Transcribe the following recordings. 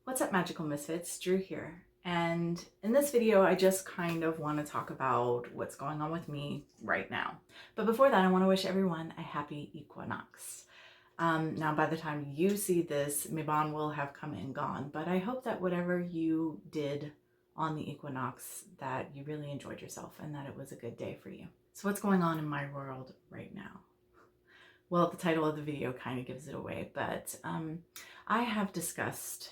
What's up, Magical Misfits? Drew here. And in this video, I just kind of want to talk about what's going on with me right now. But before that, I want to wish everyone a happy equinox. Now, by the time you see this, Mabon will have come and gone, but I hope that whatever you did on the equinox, that you really enjoyed yourself and that it was a good day for you. So what's going on in my world right now? Well, the title of the video kind of gives it away, but I have discussed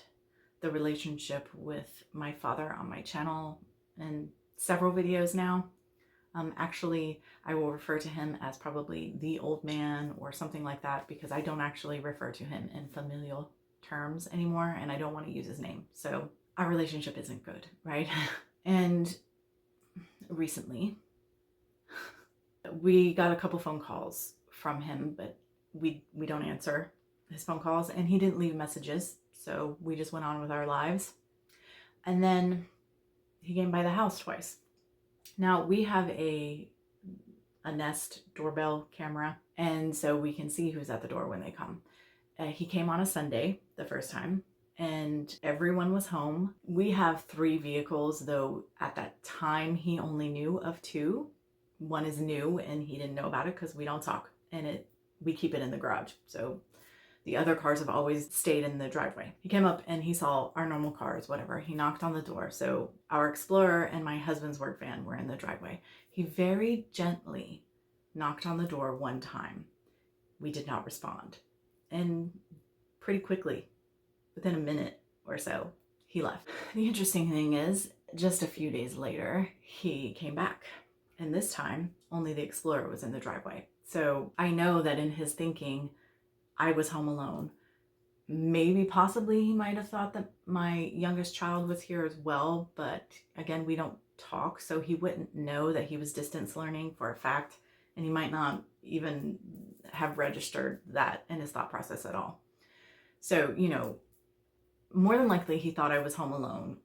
the relationship with my father on my channel in several videos now. Actually, I will refer to him as probably the old man or something like that because I don't actually refer to him in familial terms anymore and I don't want to use his name. So our relationship isn't good, right? And recently, we got a couple phone calls from him, but we don't answer his phone calls, and he didn't leave messages, so we just went on with our lives. And then he came by the house twice. Now we have a Nest doorbell camera, and so we can see who's at the door when they come. He came on a Sunday the first time, and everyone was home. We have 3 vehicles, though at that time he only knew of 2. One is new and he didn't know about it because we don't talk, and we keep it in the garage. So the other cars have always stayed in the driveway. He came up and he saw our normal cars, whatever. He knocked on the door. So our Explorer and my husband's work van were in the driveway. He very gently knocked on the door one time. We did not respond. And pretty quickly, within a minute or so, he left. The interesting thing is, just a few days later, he came back. And this time, only the Explorer was in the driveway. So I know that in his thinking, I was home alone. Maybe possibly he might have thought that my youngest child was here as well, but again, we don't talk, so he wouldn't know that he was distance learning for a fact, and he might not even have registered that in his thought process at all. So, more than likely he thought I was home alone.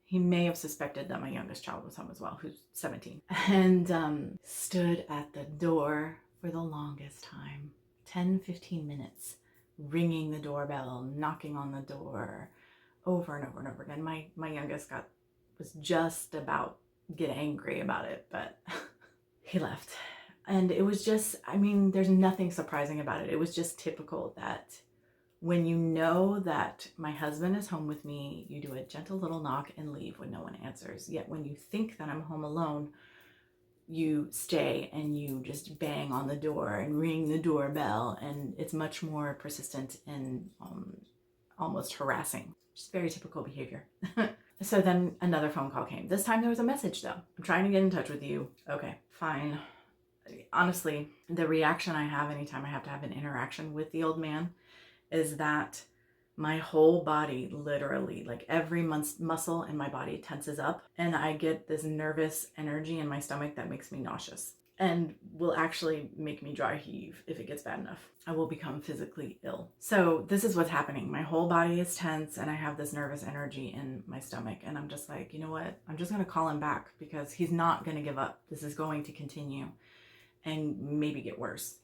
He may have suspected that my youngest child was home as well, who's 17, and stood at the door for the longest time. 10-15 minutes, ringing the doorbell, knocking on the door over and over and over again. My youngest was just about get angry about it, but he left. And it was just, there's nothing surprising about it. It was just typical that when you know that my husband is home with me, you do a gentle little knock and leave when no one answers. Yet when you think that I'm home alone, you stay and you just bang on the door and ring the doorbell, and it's much more persistent and almost harassing. Just very typical behavior. So then another phone call came. This time there was a message though. I'm trying to get in touch with you. Okay, fine. Honestly, the reaction I have anytime I have to have an interaction with the old man is that my whole body, literally, like every muscle in my body tenses up, and I get this nervous energy in my stomach that makes me nauseous and will actually make me dry heave if it gets bad enough. I will become physically ill. So this is what's happening. My whole body is tense and I have this nervous energy in my stomach, and I'm just like, you know what? I'm just going to call him back because he's not going to give up. This is going to continue and maybe get worse.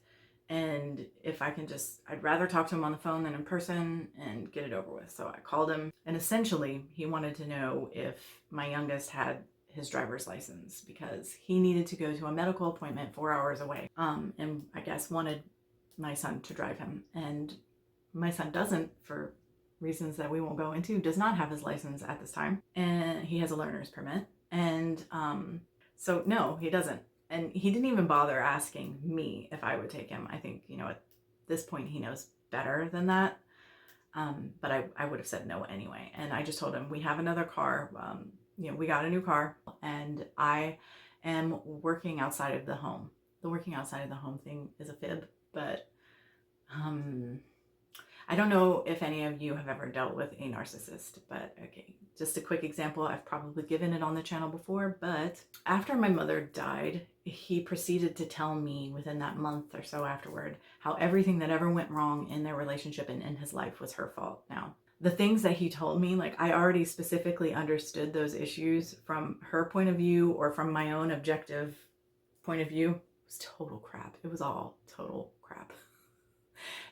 And if I can I'd rather talk to him on the phone than in person and get it over with. So I called him, and essentially he wanted to know if my youngest had his driver's license because he needed to go to a medical appointment 4 hours away. And I guess wanted my son to drive him. And my son doesn't, for reasons that we won't go into, does not have his license at this time. And he has a learner's permit. And so no, he doesn't. And he didn't even bother asking me if I would take him. I think, at this point he knows better than that. But I would have said no anyway. And I just told him, we have another car. We got a new car, and I am working outside of the home. The working outside of the home thing is a fib, but I don't know if any of you have ever dealt with a narcissist, but okay, just a quick example. I've probably given it on the channel before, but after my mother died, he proceeded to tell me within that month or so afterward how everything that ever went wrong in their relationship and in his life was her fault. Now, the things that he told me, like, I already specifically understood those issues from her point of view or from my own objective point of view. It was total crap. It was all total crap.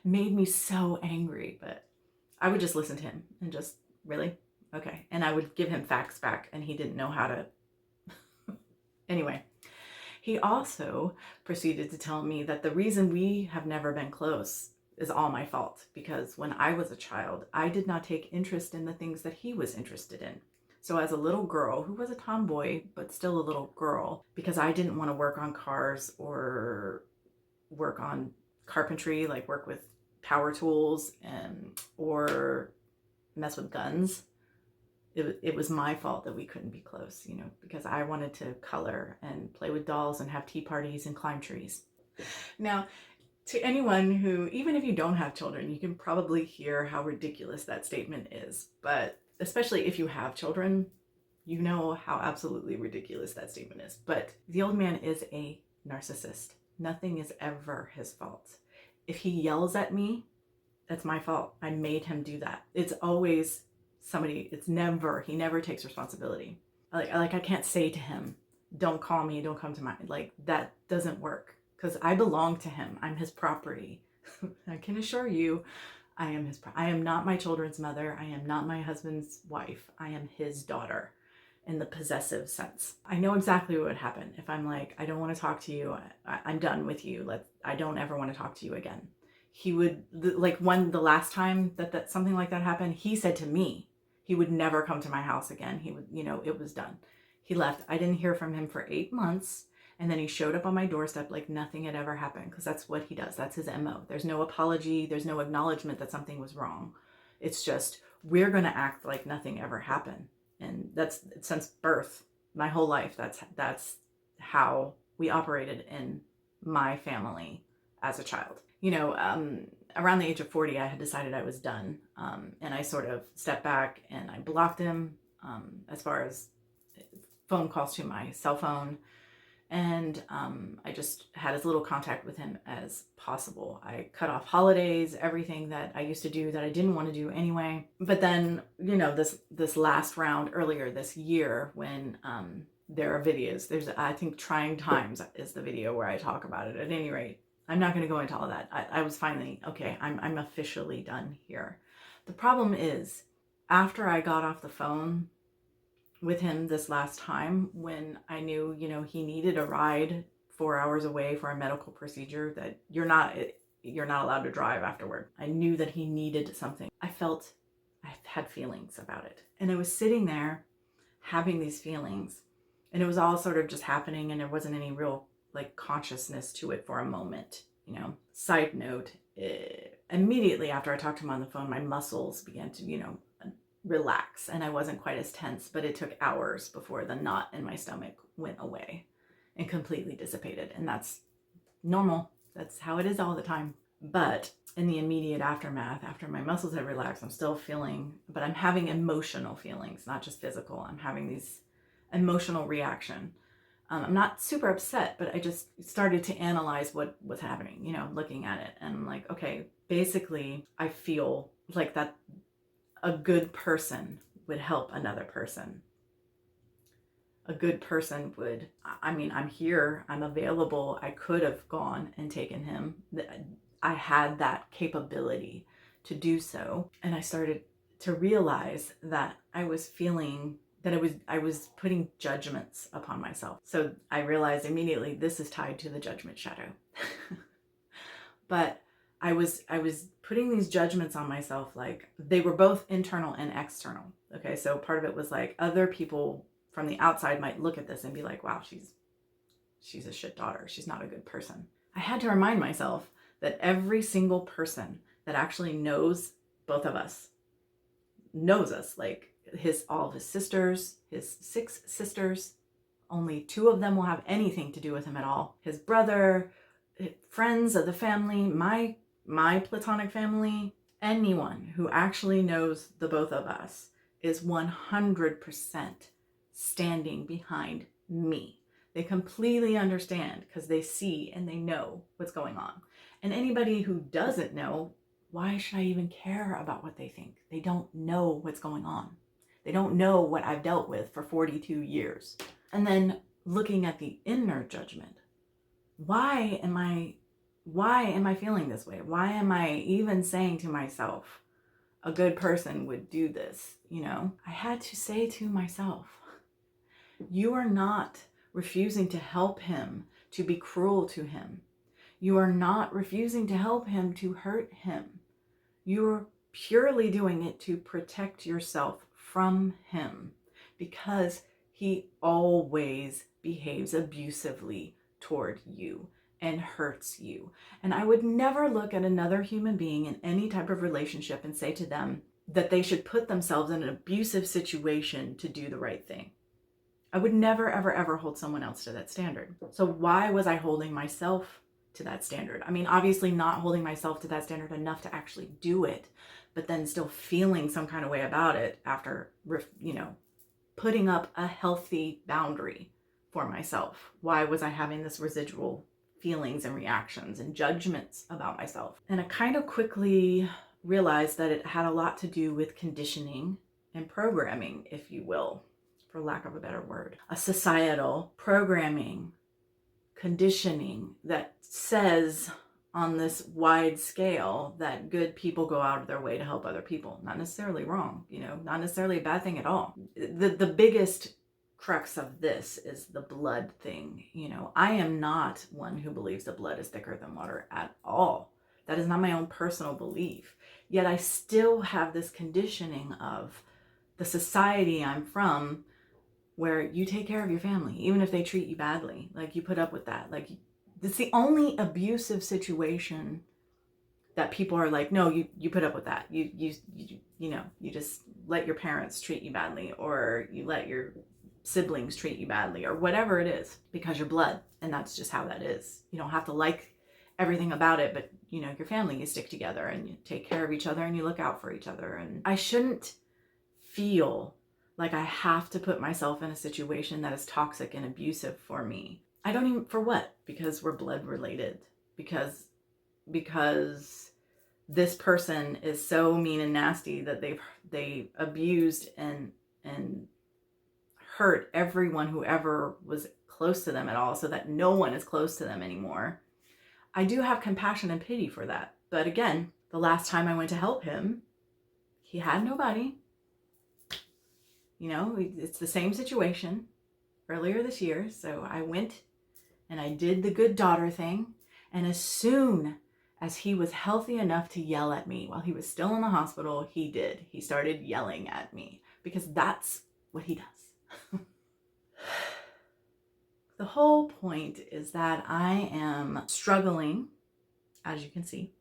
It made me so angry, but I would just listen to him and just Really? Okay. And I would give him facts back and he didn't know how to. Anyway, he also proceeded to tell me that the reason we have never been close is all my fault, because when I was a child, I did not take interest in the things that he was interested in. So as a little girl who was a tomboy, but still a little girl, because I didn't want to work on cars or work on carpentry, like work with power tools or mess with guns, it was my fault that we couldn't be close, you know, because I wanted to color and play with dolls and have tea parties and climb trees. Now, to anyone who, even if you don't have children, you can probably hear how ridiculous that statement is. But especially if you have children, you know how absolutely ridiculous that statement is. But the old man is a narcissist. Nothing is ever his fault. If he yells at me, that's my fault. I made him do that. It's always somebody, he never takes responsibility. Like I can't say to him, don't call me, don't come to my, like that doesn't work, because I belong to him. I'm his property. I can assure you, I am not my children's mother. I am not my husband's wife. I am his daughter in the possessive sense. I know exactly what would happen if I'm like, I don't want to talk to you. I'm done with you. I don't ever want to talk to you again. He would, like the last time that something like that happened, he said to me, he would never come to my house again. He would, it was done. He left. I didn't hear from him for 8 months. And then he showed up on my doorstep like nothing had ever happened, because that's what he does. That's his MO. There's no apology. There's no acknowledgement that something was wrong. It's just, we're going to act like nothing ever happened. And that's since birth, my whole life. That's how we operated in my family as a child. Around the age of 40, I had decided I was done. And I sort of stepped back and I blocked him as far as phone calls to my cell phone. And I just had as little contact with him as possible. I cut off holidays, everything that I used to do that I didn't want to do anyway. But then, this last round earlier this year, when there are videos, I think Trying Times is the video where I talk about it. At any rate, I'm not going to go into all that. I was finally, okay, I'm officially done here. The problem is, after I got off the phone with him this last time, when I knew, he needed a ride 4 hours away for a medical procedure that you're not allowed to drive afterward. I knew that he needed something. I had feelings about it. And I was sitting there having these feelings, and it was all sort of just happening, and there wasn't any real consciousness to it for a moment, Side note, immediately after I talked to him on the phone, my muscles began to, relax, and I wasn't quite as tense, but it took hours before the knot in my stomach went away and completely dissipated. And that's normal. That's how it is all the time. But in the immediate aftermath, after my muscles had relaxed, I'm still feeling, but I'm having emotional feelings, not just physical. I'm having these emotional reaction. I'm not super upset, but I just started to analyze what was happening, looking at it. And I'm like, okay, basically I feel like that a good person would help another person. A good person would, I'm here, I'm available. I could have gone and taken him. I had that capability to do so. And I started to realize that I was feeling that I was putting judgments upon myself. So I realized immediately, this is tied to the judgment shadow. But I was putting these judgments on myself, like they were both internal and external. Okay, so part of it was like other people from the outside might look at this and be like, wow, she's a shit daughter. She's not a good person. I had to remind myself that every single person that actually knows both of us, knows us, like all of his sisters, his 6 sisters, only 2 of them will have anything to do with him at all. His brother, friends of the family, my platonic family, anyone who actually knows the both of us is 100% standing behind me. They completely understand because they see and they know what's going on. And anybody who doesn't know, why should I even care about what they think? They don't know what's going on. They don't know what I've dealt with for 42 years. And then looking at the inner judgment, why am I feeling this way? Why am I even saying to myself, a good person would do this, I had to say to myself, you are not refusing to help him to be cruel to him. You are not refusing to help him to hurt him. You're purely doing it to protect yourself from him, because he always behaves abusively toward you and hurts you. And I would never look at another human being in any type of relationship and say to them that they should put themselves in an abusive situation to do the right thing. I would never, ever, ever hold someone else to that standard. So why was I holding myself to that standard? I mean, obviously not holding myself to that standard enough to actually do it, but then still feeling some kind of way about it after, putting up a healthy boundary for myself. Why was I having this residual feelings and reactions and judgments about myself? And I kind of quickly realized that it had a lot to do with conditioning and programming, if you will, for lack of a better word. A societal programming, conditioning that says on this wide scale that good people go out of their way to help other people. Not necessarily wrong, not necessarily a bad thing at all. The biggest crux of this is the blood thing. I am not one who believes that blood is thicker than water at all. That is not my own personal belief. Yet I still have this conditioning of the society I'm from, where you take care of your family, even if they treat you badly. Like, you put up with that. Like, it's the only abusive situation that people are like, no, you put up with that. You just let your parents treat you badly, or you let your siblings treat you badly, or whatever it is, because you're blood. And that's just how that is. You don't have to like everything about it, but your family, you stick together and you take care of each other and you look out for each other. And I shouldn't feel like I have to put myself in a situation that is toxic and abusive for me. I don't even, for what? Because we're blood related. Because this person is so mean and nasty that they abused and hurt everyone who ever was close to them at all, so that no one is close to them anymore. I do have compassion and pity for that. But again, the last time I went to help him, he had nobody. It's the same situation earlier this year. So I went and I did the good daughter thing. And as soon as he was healthy enough to yell at me while he was still in the hospital, he did. He started yelling at me, because that's what he does. The whole point is that I am struggling, as you can see,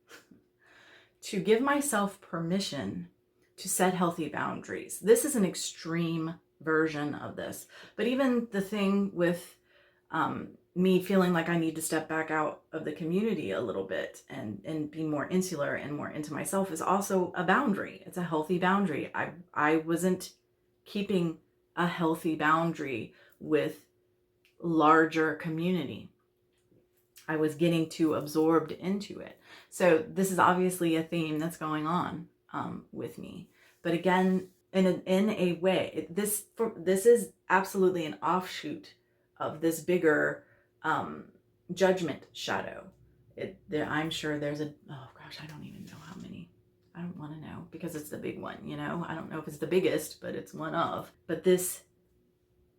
to give myself permission to set healthy boundaries. This is an extreme version of this. But even the thing with me feeling like I need to step back out of the community a little bit and be more insular and more into myself is also a boundary. It's a healthy boundary. I wasn't keeping a healthy boundary with larger community. I was getting too absorbed into it. So this is obviously a theme that's going on with me. But again, in a way, this is absolutely an offshoot of this bigger judgment shadow. I'm sure there's oh gosh, I don't even know how many. I don't want to know, because it's the big one, I don't know if it's the biggest, but it's one of. But this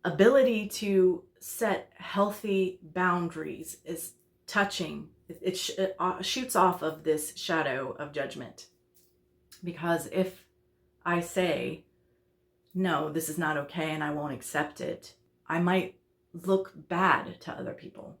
ability to set healthy boundaries is touching. It shoots off of this shadow of judgment. Because if I say, no, this is not okay and I won't accept it, I might look bad to other people.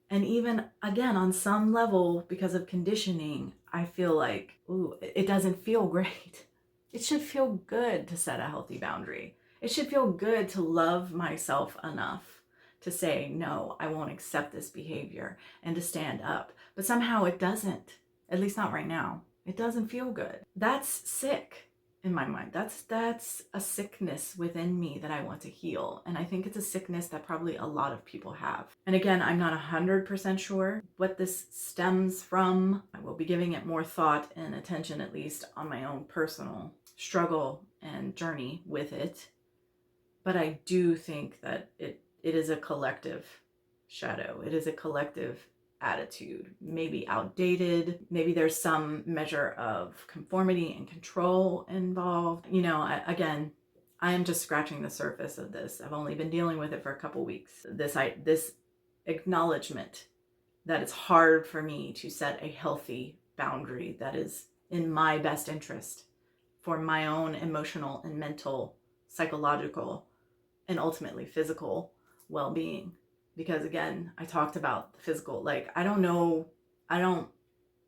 And even, again, on some level, because of conditioning, I feel like, ooh, it doesn't feel great. It should feel good to set a healthy boundary. It should feel good to love myself enough to say, no, I won't accept this behavior, and to stand up. But somehow it doesn't, at least not right now. It doesn't feel good. That's sick in my mind. That's a sickness within me that I want to heal. And I think it's a sickness that probably a lot of people have. And again, I'm not 100% sure what this stems from. I will be giving it more thought and attention, at least on my own personal struggle and journey with it. But I do think that it is a collective shadow. It is a collective attitude, maybe outdated. Maybe there's some measure of conformity and control involved. You know, again, I am just scratching the surface of this. I've only been dealing with it for a couple weeks. This acknowledgement that it's hard for me to set a healthy boundary that is in my best interest for my own emotional and mental, psychological, and ultimately physical well-being. Because again, I talked about the physical, like, I don't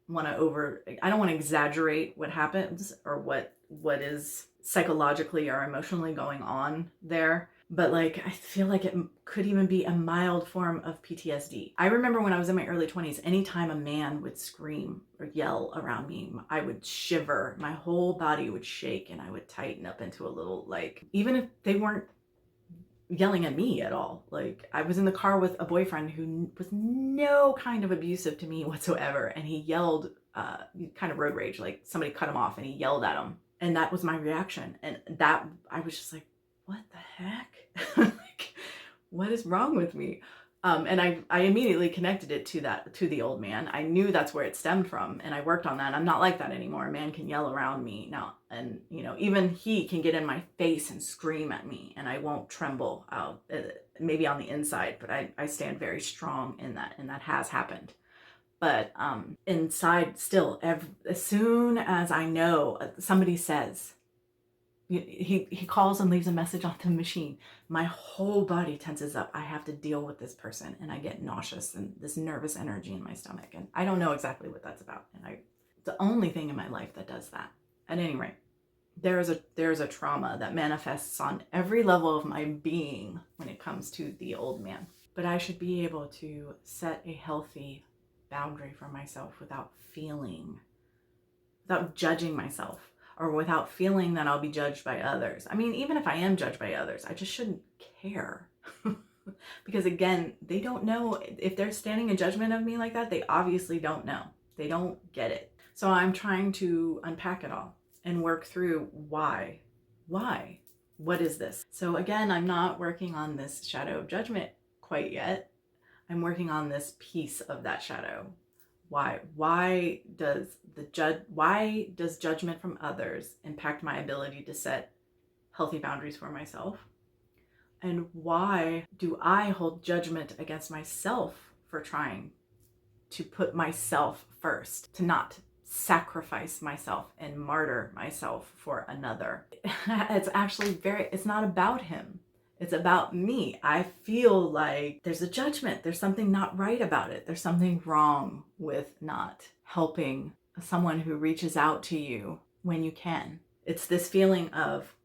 want to exaggerate what happens or what is psychologically or emotionally going on there. But like, I feel like it could even be a mild form of PTSD. I remember when I was in my early 20s, anytime a man would scream or yell around me, I would shiver, my whole body would shake, and I would tighten up into a little, like, even if they weren't yelling at me at all. Like, I was in the car with a boyfriend who was no kind of abusive to me whatsoever, and he yelled, kind of road rage, like somebody cut him off and he yelled at him, and that was my reaction. And that, I was just like, what the heck? Like, what is wrong with me? And I immediately connected it to the old man. I knew that's where it stemmed from, and I worked on that. I'm not like that anymore. A man can yell around me now, and you know, even he can get in my face and scream at me, and I won't tremble out, maybe on the inside, but I stand very strong in that, and that has happened. But inside, still, as soon as I know somebody says, he calls and leaves a message on the machine, my whole body tenses up. I have to deal with this person, and I get nauseous and this nervous energy in my stomach, and I don't know exactly what that's about. And the only thing in my life that does that. At any rate, there's a trauma that manifests on every level of my being when it comes to the old man. But I should be able to set a healthy boundary for myself without judging myself, or without feeling that I'll be judged by others. I mean, even if I am judged by others, I just shouldn't care. Because again, they don't know. If they're standing in judgment of me like that, they obviously don't know. They don't get it. So I'm trying to unpack it all and work through why. What is this? So again, I'm not working on this shadow of judgment quite yet. I'm working on this piece of that shadow. Why does judgment from others impact my ability to set healthy boundaries for myself? And why do I hold judgment against myself for trying to put myself first, to not sacrifice myself and martyr myself for another? It's not about him. It's about me. I feel like there's a judgment. There's something not right about it. There's something wrong with not helping someone who reaches out to you when you can. It's this feeling of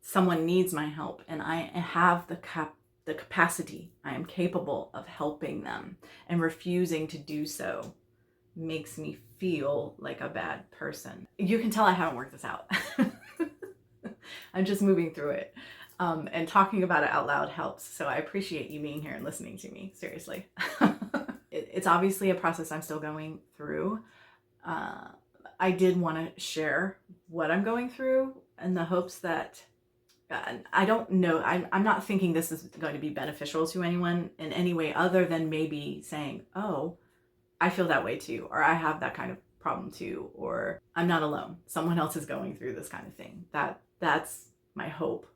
someone needs my help, and I have the capacity. I am capable of helping them, and refusing to do so makes me feel like a bad person. You can tell I haven't worked this out. I'm just moving through it. And talking about it out loud helps. So I appreciate you being here and listening to me. Seriously. It's obviously a process I'm still going through. I did want to share what I'm going through in the hopes that, I don't know, I'm not thinking this is going to be beneficial to anyone in any way other than maybe saying, oh, I feel that way too, or I have that kind of problem too, or I'm not alone. Someone else is going through this kind of thing. That's my hope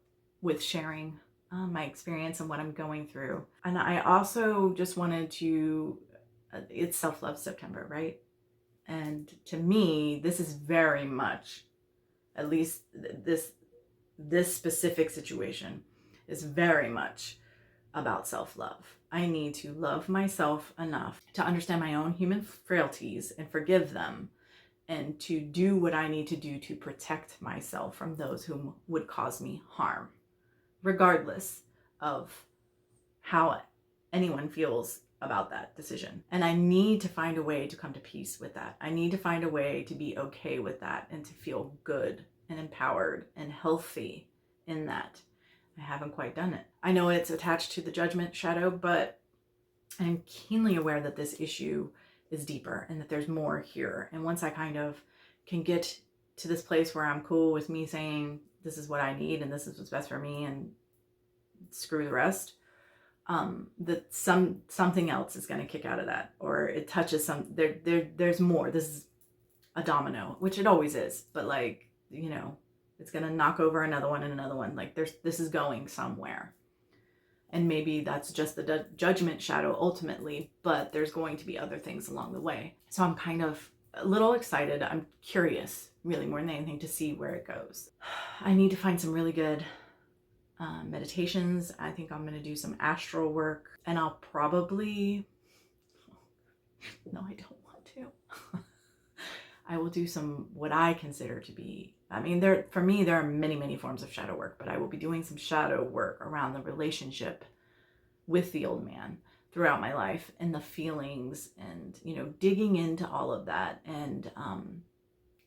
with sharing my experience and what I'm going through. And I also just wanted to, it's Self-Love September, right? And to me, this is very much, at least this specific situation is very much about self-love. I need to love myself enough to understand my own human frailties and forgive them, and to do what I need to do to protect myself from those who would cause me harm, regardless of how anyone feels about that decision. And I need to find a way to come to peace with that. I need to find a way to be okay with that and to feel good and empowered and healthy in that. I haven't quite done it. I know it's attached to the judgment shadow, but I'm keenly aware that this issue is deeper and that there's more here. And once I kind of can get to this place where I'm cool with me saying, this is what I need and this is what's best for me and screw the rest, that something else is going to kick out of that, or it touches there's more. This is a domino, which it always is, but like, it's going to knock over another one and another one. Like this is going somewhere. And maybe that's just the judgment shadow ultimately, but there's going to be other things along the way. So I'm kind of a little excited. I'm curious, really, more than anything, to see where it goes. I need to find some really good meditations. I think I'm going to do some astral work, and I'll probably, no, I don't want to. I will do some, what I consider to be, for me, there are many, many forms of shadow work, but I will be doing some shadow work around the relationship with the old man throughout my life, and the feelings, and, digging into all of that, and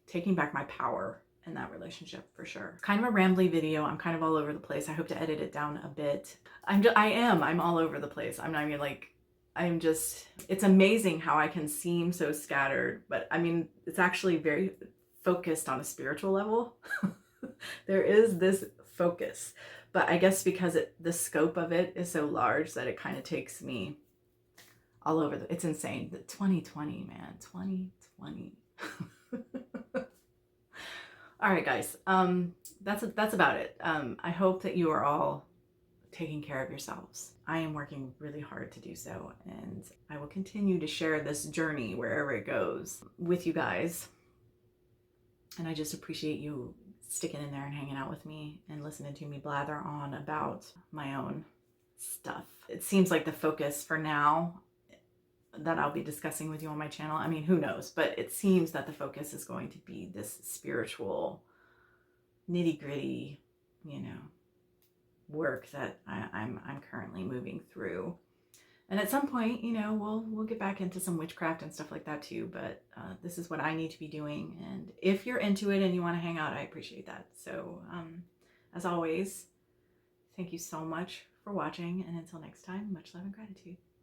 taking back my power in that relationship, for sure. Kind of a rambly video. I'm kind of all over the place. I hope to edit it down a bit. I'm all over the place. I'm not even like, it's amazing how I can seem so scattered, but it's actually very focused on a spiritual level. There is this focus, but I guess because the scope of it is so large that it kind of takes me all over. It's insane. 2020, man, 2020. All right, guys. That's about it. I hope that you are all taking care of yourselves. I am working really hard to do so, and I will continue to share this journey wherever it goes with you guys. And I just appreciate you sticking in there and hanging out with me and listening to me blather on about my own stuff. It seems like the focus for now that I'll be discussing with you on my channel, who knows, but it seems that the focus is going to be this spiritual, nitty-gritty, work that I'm currently moving through. And at some point, we'll get back into some witchcraft and stuff like that too, but this is what I need to be doing. And if you're into it and you want to hang out, I appreciate that. So as always, thank you so much for watching, and until next time, much love and gratitude.